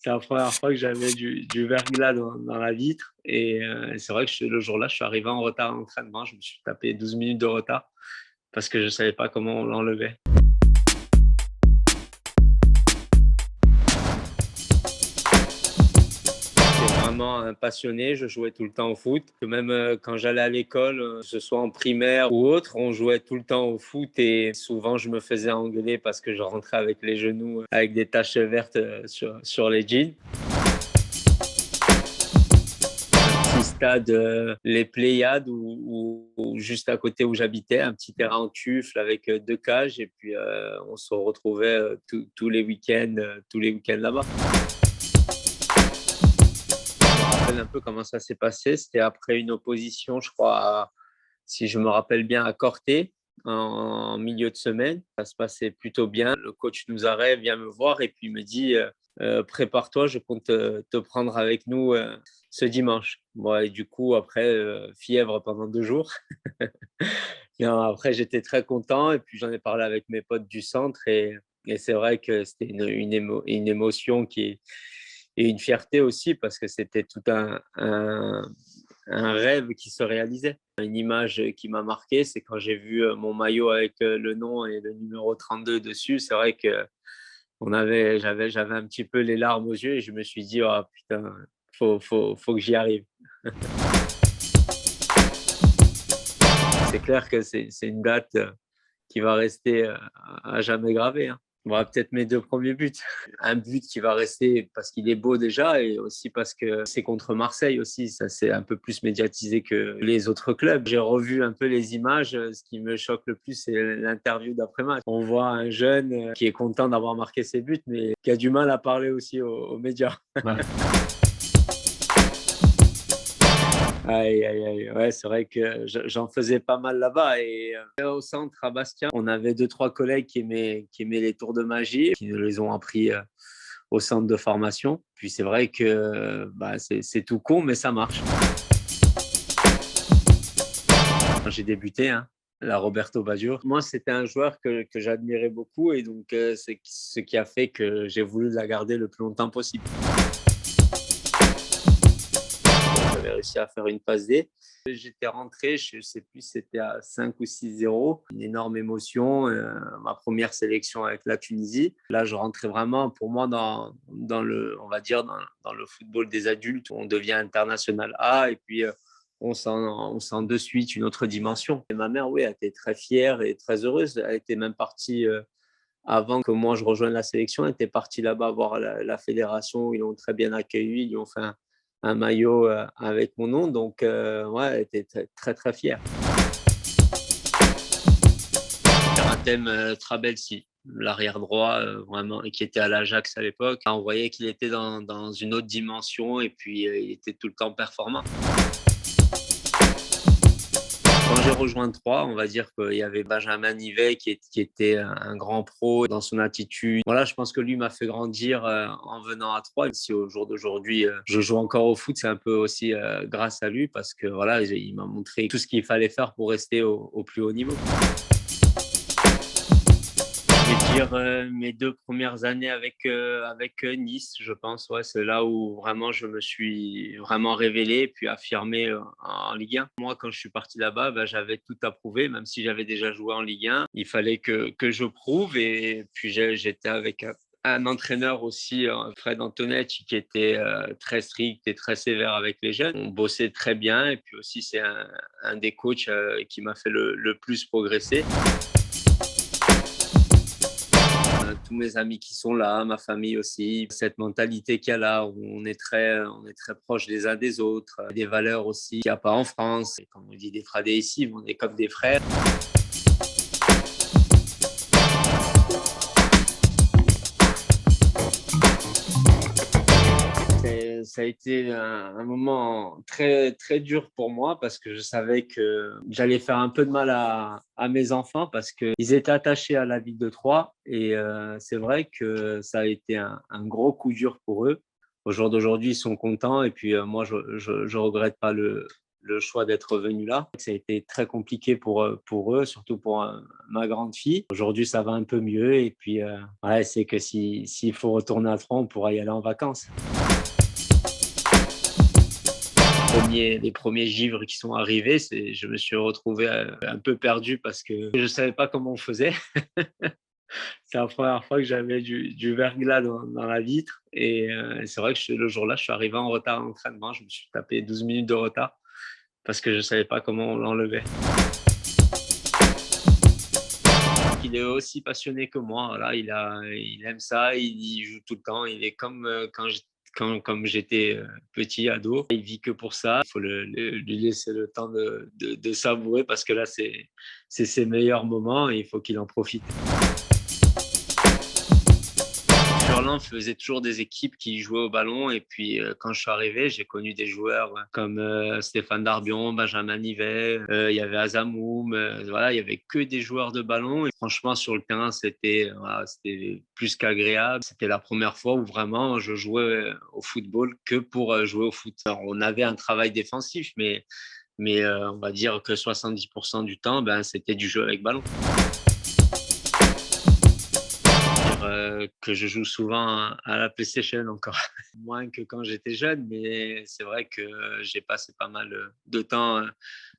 C'est la première fois que j'avais du verglas dans la vitre et c'est vrai que le jour-là, je suis arrivé en retard à l'entraînement. Je me suis tapé 12 minutes de retard parce que je ne savais pas comment on l'enlevait. J'étais vraiment un passionné, je jouais tout le temps au foot. Même quand j'allais à l'école, que ce soit en primaire ou autre, on jouait tout le temps au foot et souvent je me faisais engueuler parce que je rentrais avec les genoux, avec des taches vertes sur les jeans. Petit stade, les Pléiades ou juste à côté où j'habitais, un petit terrain en tuffle avec 2 cages et puis on se retrouvait tous les week-ends là-bas. Je me rappelle un peu comment ça s'est passé. C'était après une opposition, je crois, si je me rappelle bien, à Corté, en milieu de semaine. Ça se passait plutôt bien. Le coach nous arrête, vient me voir et puis il me dit prépare-toi, je compte te prendre avec nous ce dimanche. Bon, et du coup, après, fièvre pendant 2 jours. Non, après, j'étais très content et puis j'en ai parlé avec mes potes du centre et c'est vrai que c'était une émotion et une fierté aussi parce que c'était tout un rêve qui se réalisait. Une image qui m'a marqué, c'est quand j'ai vu mon maillot avec le nom et le numéro 32 dessus. C'est vrai que j'avais un petit peu les larmes aux yeux et je me suis dit, oh putain, faut que j'y arrive. C'est clair que c'est une date qui va rester à jamais gravée, hein. Bon, peut-être mes 2 premiers buts. Un but qui va rester parce qu'il est beau déjà et aussi parce que c'est contre Marseille aussi. Ça, c'est un peu plus médiatisé que les autres clubs. J'ai revu un peu les images. Ce qui me choque le plus, c'est l'interview d'après-match. On voit un jeune qui est content d'avoir marqué ses buts, mais qui a du mal à parler aussi aux médias. Ouais. Aïe, aïe, aïe. Ouais, c'est vrai que j'en faisais pas mal là-bas. Et au centre, à Bastia, on avait 2, 3 collègues qui aimaient les tours de magie, qui nous les ont appris au centre de formation. Puis c'est vrai que bah, c'est tout con, mais ça marche. Quand j'ai débuté, hein, la Roberto Baggio, moi, c'était un joueur que j'admirais beaucoup et donc c'est ce qui a fait que j'ai voulu la garder le plus longtemps possible. J'avais réussi à faire une passe D. J'étais rentré, je ne sais plus, c'était à 5 ou 6-0. Une énorme émotion. Ma première sélection avec la Tunisie. Là, je rentrais vraiment, pour moi, on va dire, dans le football des adultes. On devient international A et puis on sent de suite une autre dimension. Et ma mère, oui, elle était très fière et très heureuse. Elle était même partie avant que moi je rejoigne la sélection. Elle était partie là-bas voir la fédération. Ils l'ont très bien accueilli. Ils lui ont fait un maillot avec mon nom. Donc, ouais, elle était très, très, très fière. Thème Trabelsi, l'arrière droit, vraiment, et qui était à l'Ajax à l'époque. On voyait qu'il était dans une autre dimension et puis il était tout le temps performant. Quand j'ai rejoint Troyes, on va dire qu'il y avait Benjamin Nivet qui était un grand pro dans son attitude. Voilà, je pense que lui m'a fait grandir en venant à Troyes. Si au jour d'aujourd'hui, je joue encore au foot, c'est un peu aussi grâce à lui parce que voilà, il m'a montré tout ce qu'il fallait faire pour rester au plus haut niveau. Je vais dire mes 2 premières années avec Nice, je pense. Ouais, c'est là où vraiment je me suis vraiment révélé puis affirmé en Ligue 1. Moi, quand je suis parti là-bas, bah, j'avais tout à prouver, même si j'avais déjà joué en Ligue 1. Il fallait que je prouve et puis j'étais avec un entraîneur aussi, Fred Antonetti, qui était très strict et très sévère avec les jeunes. On bossait très bien et puis aussi c'est un des coachs qui m'a fait le plus progresser. Tous mes amis qui sont là, ma famille aussi, cette mentalité qu'il y a là, où on est très proches les uns des autres, des valeurs aussi qu'il n'y a pas en France. Et comme on dit des frères ici, on est comme des frères. Ça a été un moment très, très dur pour moi parce que je savais que j'allais faire un peu de mal à mes enfants parce qu'ils étaient attachés à la ville de Troyes et c'est vrai que ça a été un gros coup dur pour eux. Au jour d'aujourd'hui, ils sont contents et puis moi, je regrette pas le choix d'être venu là. Ça a été très compliqué pour eux, surtout pour ma grande fille. Aujourd'hui, ça va un peu mieux. Et puis, ouais, c'est que s'il faut retourner à Troyes, on pourra y aller en vacances. Les premiers givres qui sont arrivés, je me suis retrouvé un peu perdu parce que je ne savais pas comment on faisait. C'est la première fois que j'avais du verglas dans la vitre. Et c'est vrai que le jour-là, je suis arrivé en retard à l'entraînement. Je me suis tapé 12 minutes de retard parce que je ne savais pas comment on l'enlevait. Il est aussi passionné que moi. Voilà, il aime ça, il y joue tout le temps. Il est comme comme j'étais petit, ado. Il vit que pour ça. Il faut lui laisser le temps de savourer parce que là, c'est ses meilleurs moments et il faut qu'il en profite. Furlan faisait toujours des équipes qui jouaient au ballon. Et puis, quand je suis arrivé, j'ai connu des joueurs comme Stéphane Darbion, Benjamin Nivet, il y avait Azamoum. Voilà, il y avait que des joueurs de ballon. Et franchement, sur le terrain, voilà, c'était plus qu'agréable. C'était la première fois où vraiment je jouais au football que pour jouer au foot. Alors, on avait un travail défensif, mais on va dire que 70% du temps, ben, c'était du jeu avec ballon. Que je joue souvent à la PlayStation encore, moins que quand j'étais jeune, mais c'est vrai que j'ai passé pas mal de temps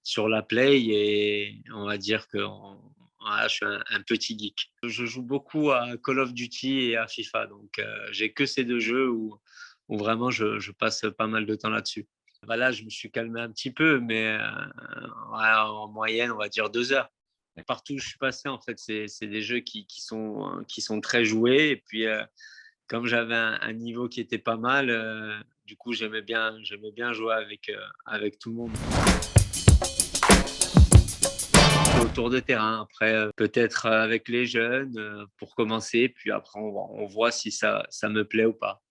sur la Play et on va dire que voilà, je suis un petit geek. Je joue beaucoup à Call of Duty et à FIFA, donc j'ai que ces deux jeux où vraiment je passe pas mal de temps là-dessus. Bah là, je me suis calmé un petit peu, mais ouais, en moyenne, on va dire 2 heures. Partout où je suis passé, en fait, c'est des jeux qui sont très joués. Et puis, comme j'avais un niveau qui était pas mal, du coup, j'aimais bien jouer avec tout le monde. Au tour de terrain, après, peut-être avec les jeunes pour commencer. Puis après, on voit si ça me plaît ou pas.